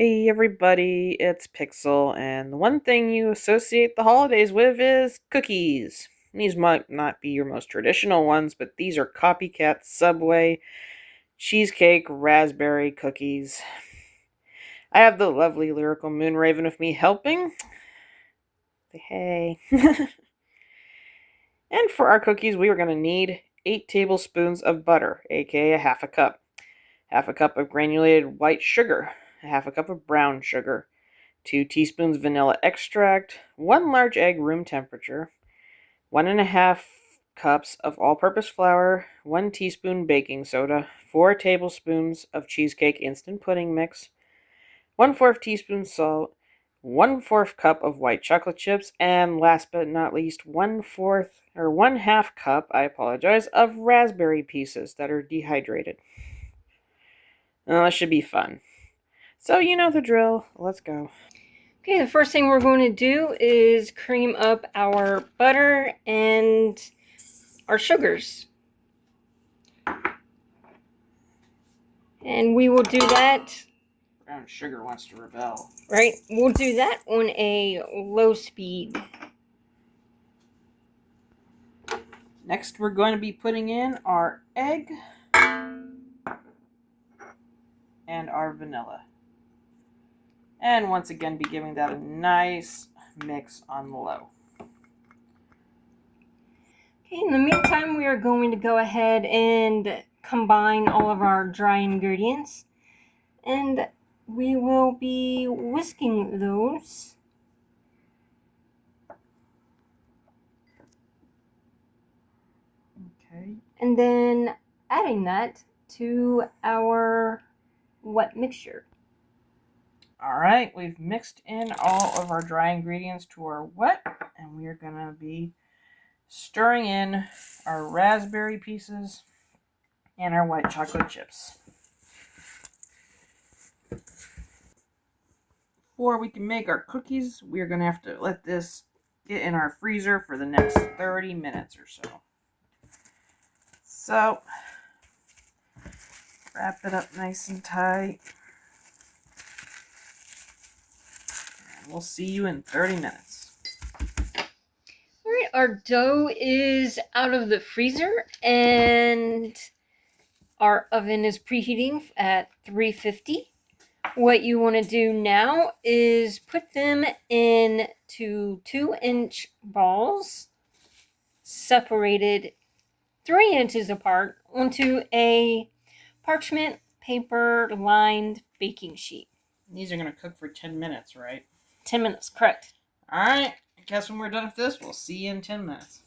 Hey everybody, it's Pixel, and the one thing you associate the holidays with is cookies. These might not be your most traditional ones, but these are Copycat Subway Cheesecake Raspberry Cookies. I have the lovely lyrical Moonraven with me helping. Say hey. And for our cookies, we are going to need 8 tablespoons of butter, aka a half a cup of granulated white sugar, a half a cup of brown sugar, 2 teaspoons vanilla extract, 1 large egg room temperature, 1.5 cups of all-purpose flour, 1 teaspoon baking soda, 4 tablespoons of Cheesecake Instant Pudding Mix, 1/4 teaspoon salt, 1/4 cup of white chocolate chips, and last but not least, 1/2 cup, of raspberry pieces that are dehydrated. Now, that should be fun. So you know the drill. Let's go. Okay, the first thing we're going to do is cream up our butter and our sugars. And we will do that. Brown sugar wants to rebel. Right? We'll do that on a low speed. Next, we're going to be putting in our egg and our vanilla. And once again, be giving that a nice mix on the low. Okay, in the meantime, we are going to go ahead and combine all of our dry ingredients. And we will be whisking those. Okay. And then adding that to our wet mixture. Alright, we've mixed in all of our dry ingredients to our wet, and we are going to be stirring in our raspberry pieces and our white chocolate chips. Before we can make our cookies, we're going to have to let this get in our freezer for the next 30 minutes or so. So, wrap it up nice and tight. And we'll see you in 30 minutes. Alright, our dough is out of the freezer and our oven is preheating at 350. What you want to do now is put them into 2-inch balls, separated 3 inches apart, onto a parchment paper lined baking sheet. These are going to cook for 10 minutes, right? 10 minutes, correct. Alright, I guess when we're done with this, we'll see you in 10 minutes.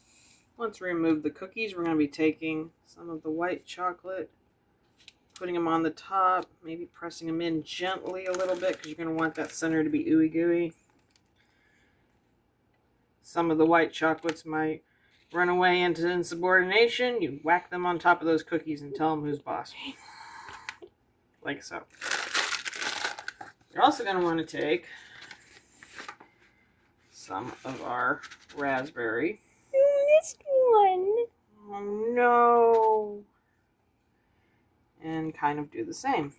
Once we remove the cookies, we're going to be taking some of the white chocolate, putting them on the top, maybe pressing them in gently a little bit because you're going to want that center to be ooey gooey. Some of the white chocolates might run away into insubordination. You whack them on top of those cookies and tell them who's boss. Like so. You're also going to want to take some of our raspberry. You missed one. Oh no. And kind of do the same.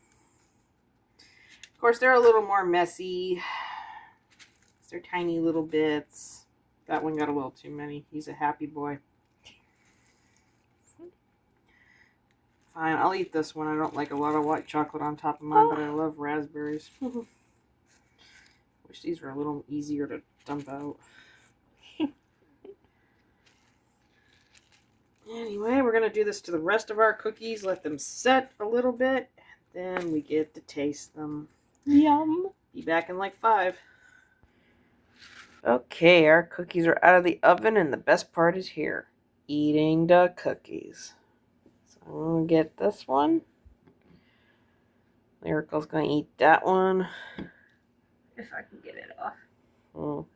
Of course, they're a little more messy. They're tiny little bits. That one got a little too many. He's a happy boy. Fine, I'll eat this one. I don't like a lot of white chocolate on top of mine, but I love raspberries. Wish these were a little easier to dump out. Anyway, we're going to do this to the rest of our cookies. Let them set a little bit. And then we get to taste them. Yum. Be back in like 5. Okay, our cookies are out of the oven, and the best part is here. Eating the cookies. So I'm going to get this one. Lyrical's going to eat that one. If I can get it off. Oh.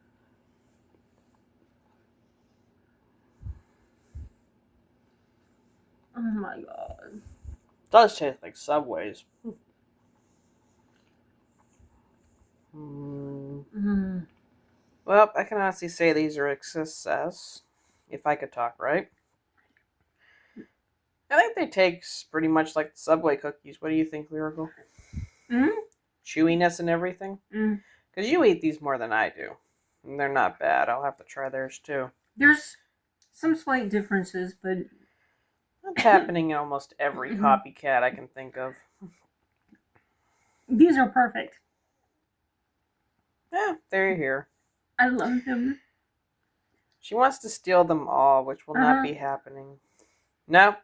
Oh my god. It does taste like Subways. Well, I can honestly say these are a success. If I could talk right. I think they taste pretty much like the Subway cookies. What do you think, Lyrical? chewiness and everything. Mm. Because you eat these more than I do. And they're not bad. I'll have to try theirs too. There's some slight differences, but That's happening in almost every copycat I can think of. these are perfect. Yeah, they're here. I love them. She wants to steal them all, which will not be happening. No.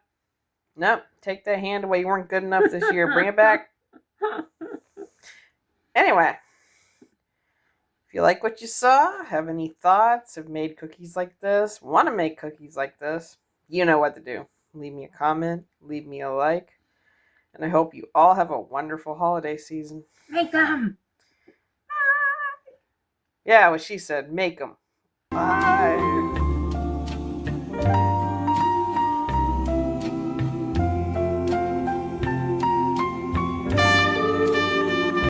Nope. Take that hand away. You weren't good enough this year. Bring it back. Anyway. If you like what you saw, have any thoughts, have made cookies like this, want to make cookies like this, you know what to do. Leave me a comment, leave me a like, and I hope you all have a wonderful holiday season. Make them! Yeah, what she said, make them. Bye.